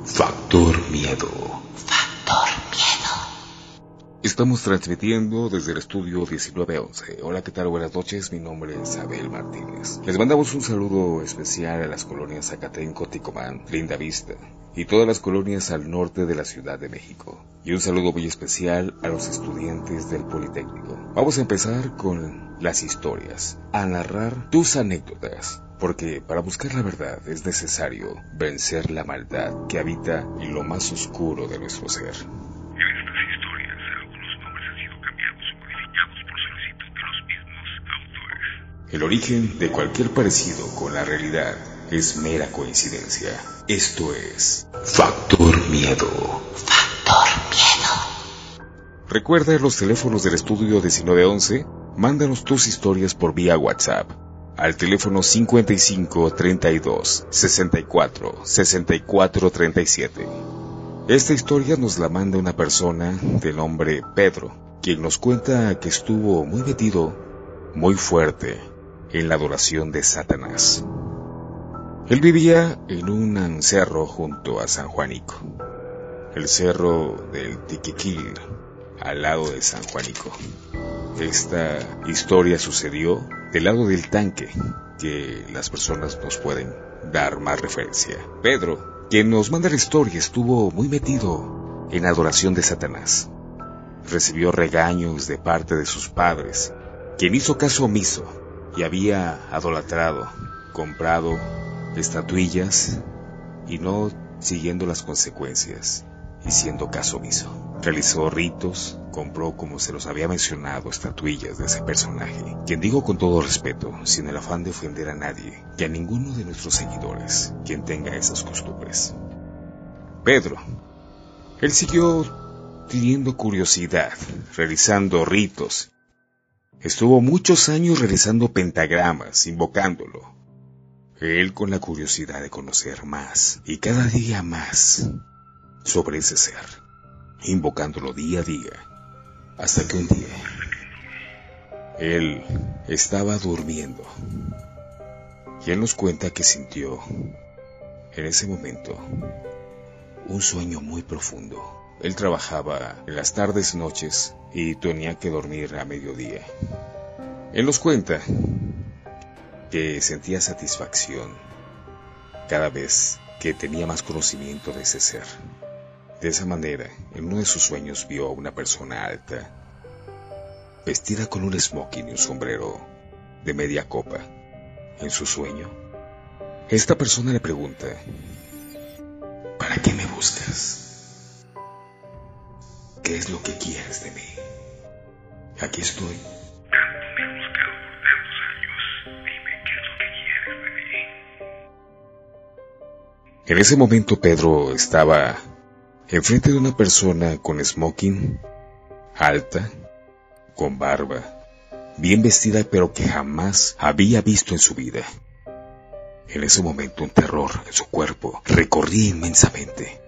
Factor Miedo. Factor Miedo. Estamos transmitiendo desde el estudio 1911. Hola, ¿qué tal? Buenas noches, mi nombre es Abel Martínez. Les mandamos un saludo especial a las colonias Zacatenco, Ticomán, Linda Vista y todas las colonias al norte de la Ciudad de México. Y un saludo muy especial a los estudiantes del Politécnico. Vamos a empezar con las historias, a narrar tus anécdotas. Porque para buscar la verdad es necesario vencer la maldad que habita en lo más oscuro de nuestro ser. En estas historias, algunos nombres han sido cambiados o modificados por solicitud de los mismos autores. El origen de cualquier parecido con la realidad es mera coincidencia. Esto es Factor Miedo. Factor Miedo. Recuerda los teléfonos del estudio 1911. Mándanos tus historias por vía WhatsApp al teléfono 55 32 64 64 37. Esta historia nos la manda una persona de nombre Pedro, quien nos cuenta que estuvo muy metido, muy fuerte, en la adoración de Satanás. Él vivía en un cerro junto a San Juanico, el cerro del Tiquiquil, al lado de San Juanico. Esta historia sucedió del lado del tanque, que las personas nos pueden dar más referencia. Pedro, quien nos manda la historia, estuvo muy metido en adoración de Satanás. Recibió regaños de parte de sus padres, quien hizo caso omiso y había idolatrado, comprado estatuillas y no siguiendo las consecuencias y siendo caso omiso. Realizó ritos, compró, como se los había mencionado, estatuillas de ese personaje, quien digo con todo respeto, sin el afán de ofender a nadie y a ninguno de nuestros seguidores, quien tenga esas costumbres. Pedro, él siguió teniendo curiosidad, realizando ritos. Estuvo muchos años realizando pentagramas, invocándolo. Él con la curiosidad de conocer más y cada día más sobre ese ser, invocándolo día a día, hasta que un día él estaba durmiendo y él nos cuenta que sintió en ese momento un sueño muy profundo. Él trabajaba en las tardes y noches y tenía que dormir a mediodía. Él nos cuenta que sentía satisfacción cada vez que tenía más conocimiento de ese ser. De esa manera, en uno de sus sueños vio a una persona alta, vestida con un smoking y un sombrero de media copa. En su sueño, esta persona le pregunta: ¿para qué me buscas? ¿Qué es lo que quieres de mí? Aquí estoy. Tanto me he buscado por tantos años. Dime qué es lo que quieres de mí. En ese momento Pedro estaba enfrente de una persona con smoking, alta, con barba, bien vestida, pero que jamás había visto en su vida. En ese momento un terror en su cuerpo recorría inmensamente,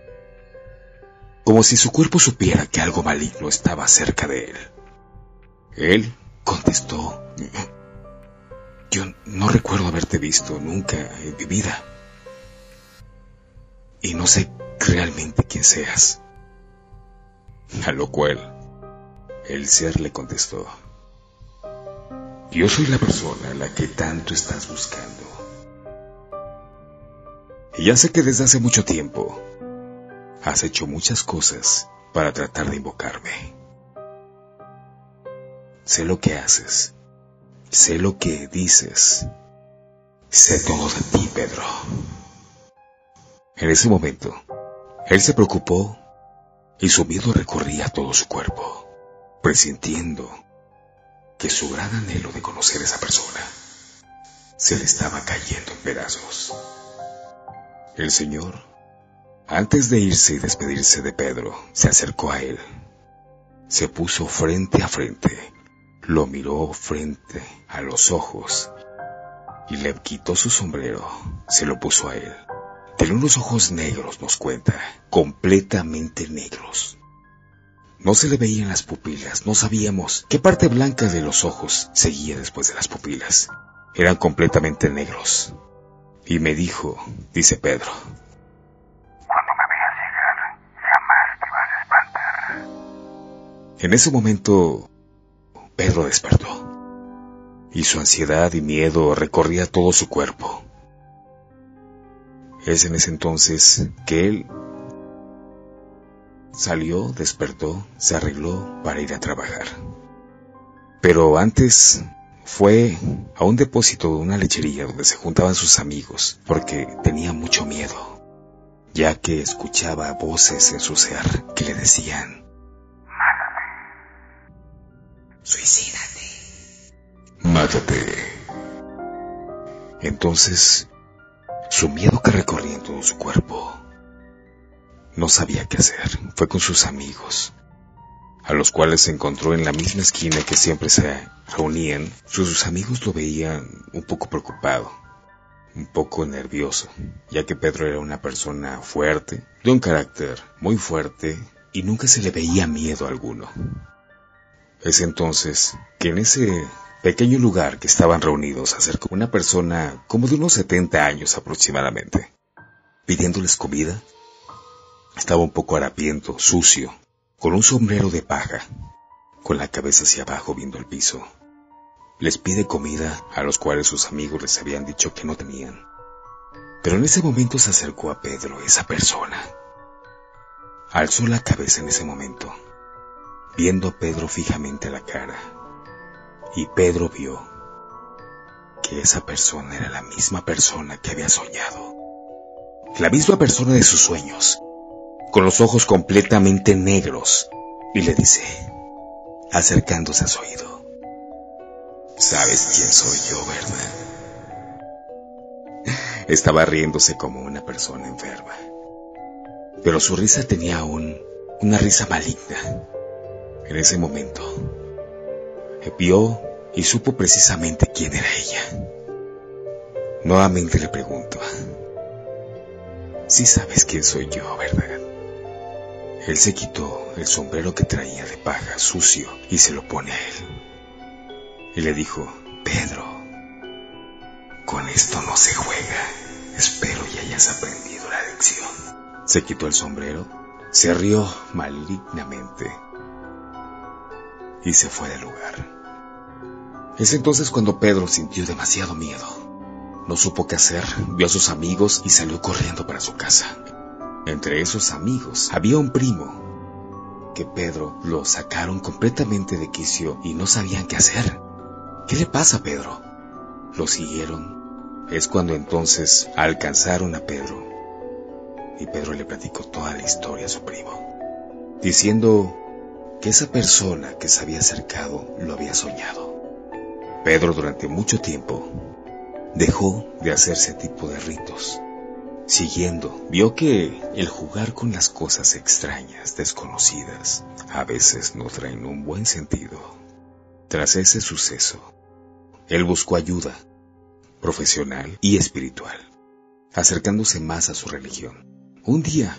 como si su cuerpo supiera que algo maligno estaba cerca de él. Él contestó: yo no recuerdo haberte visto nunca en mi vida, y no sé realmente quién seas. A lo cual el ser le contestó: yo soy la persona a la que tanto estás buscando. Y ya sé que desde hace mucho tiempo has hecho muchas cosas para tratar de invocarme. Sé lo que haces, sé lo que dices, sé todo de ti, Pedro. En ese momento, él se preocupó y su miedo recorría todo su cuerpo, presintiendo que su gran anhelo de conocer a esa persona se le estaba cayendo en pedazos. El Señor, antes de irse y despedirse de Pedro, se acercó a él, se puso frente a frente, lo miró frente a los ojos y le quitó su sombrero, se lo puso a él. Tenía unos ojos negros, nos cuenta, completamente negros. No se le veían las pupilas, no sabíamos qué parte blanca de los ojos seguía después de las pupilas. Eran completamente negros. Y me dijo, dice Pedro: Cuando me veas En ese momento, Pedro despertó, y su ansiedad y miedo recorría todo su cuerpo. Es en ese entonces que él salió, despertó, se arregló para ir a trabajar. Pero antes fue a un depósito de una lechería donde se juntaban sus amigos, porque tenía mucho miedo, ya que escuchaba voces en su ser que le decían: Suicídate. mátate. Entonces, su miedo que recorría en todo su cuerpo, no sabía qué hacer. Fue con sus amigos, a los cuales se encontró en la misma esquina que siempre se reunían. Sus amigos lo veían un poco preocupado, un poco nervioso, ya que Pedro era una persona fuerte, de un carácter muy fuerte, y nunca se le veía miedo alguno. Es entonces que en ese pequeño lugar que estaban reunidos se acercó una persona como de unos 70 años aproximadamente, pidiéndoles comida. Estaba un poco harapiento, sucio, con un sombrero de paja, con la cabeza hacia abajo viendo el piso. Les pide comida, a los cuales sus amigos les habían dicho que no tenían. Pero en ese momento se acercó a Pedro esa persona. Alzó la cabeza en ese momento, viendo a Pedro fijamente a la cara, y Pedro vio que esa persona era la misma persona que había soñado, la misma persona de sus sueños, con los ojos completamente negros, y le dice, acercándose a su oído: ¿sabes quién soy yo, verdad? Estaba riéndose como una persona enferma, pero su risa tenía una risa maligna. En ese momento, vio y supo precisamente quién era ella. Nuevamente le pregunto: sí sabes quién soy yo, ¿verdad? Él se quitó el sombrero que traía de paja sucio y se lo pone a él. Y le dijo: Pedro, con esto no se juega. Espero y hayas aprendido la lección. Se quitó el sombrero, se rió malignamente y se fue del lugar. Es entonces cuando Pedro sintió demasiado miedo. No supo qué hacer, vio a sus amigos y salió corriendo para su casa. Entre esos amigos había un primo que Pedro lo sacaron completamente de quicio y no sabían qué hacer. ¿Qué le pasa a Pedro? Lo siguieron. Es cuando entonces alcanzaron a Pedro y Pedro le platicó toda la historia a su primo, diciendo que esa persona que se había acercado lo había soñado. Pedro durante mucho tiempo dejó de hacer ese tipo de ritos. Siguiendo, vio que el jugar con las cosas extrañas, desconocidas, a veces no traen un buen sentido. Tras ese suceso, él buscó ayuda profesional y espiritual, acercándose más a su religión. Un día,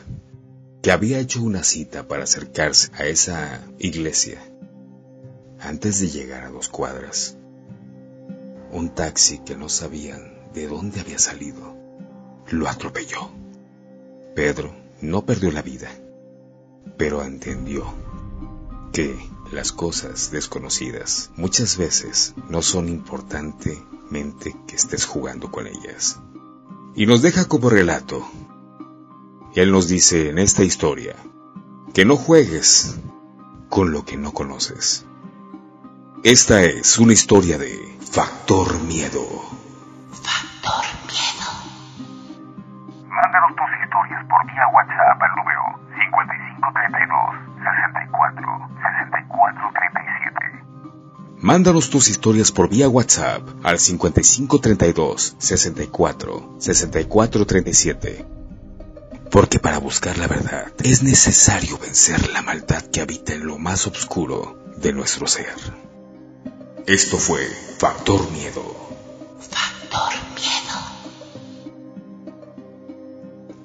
que había hecho una cita para acercarse a esa iglesia, antes de llegar a 2 cuadras, un taxi que no sabían de dónde había salido lo atropelló. Pedro no perdió la vida, pero entendió que las cosas desconocidas muchas veces no son importantemente que estés jugando con ellas. Y nos deja como relato. Él nos dice en esta historia que no juegues con lo que no conoces. Esta es una historia de Factor Miedo. Factor Miedo. Mándanos tus historias por vía WhatsApp al número 5532-64-6437. Mándanos tus historias por vía WhatsApp al 5532-64-6437. Porque para buscar la verdad es necesario vencer la maldad que habita en lo más oscuro de nuestro ser. Esto fue Factor Miedo. Factor Miedo.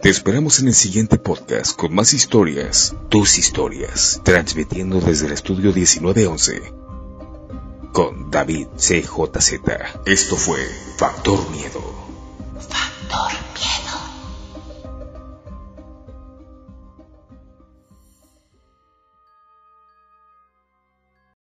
Te esperamos en el siguiente podcast con más historias, tus historias, transmitiendo desde el estudio 1911 con David CJZ. Esto fue Factor Miedo. Factor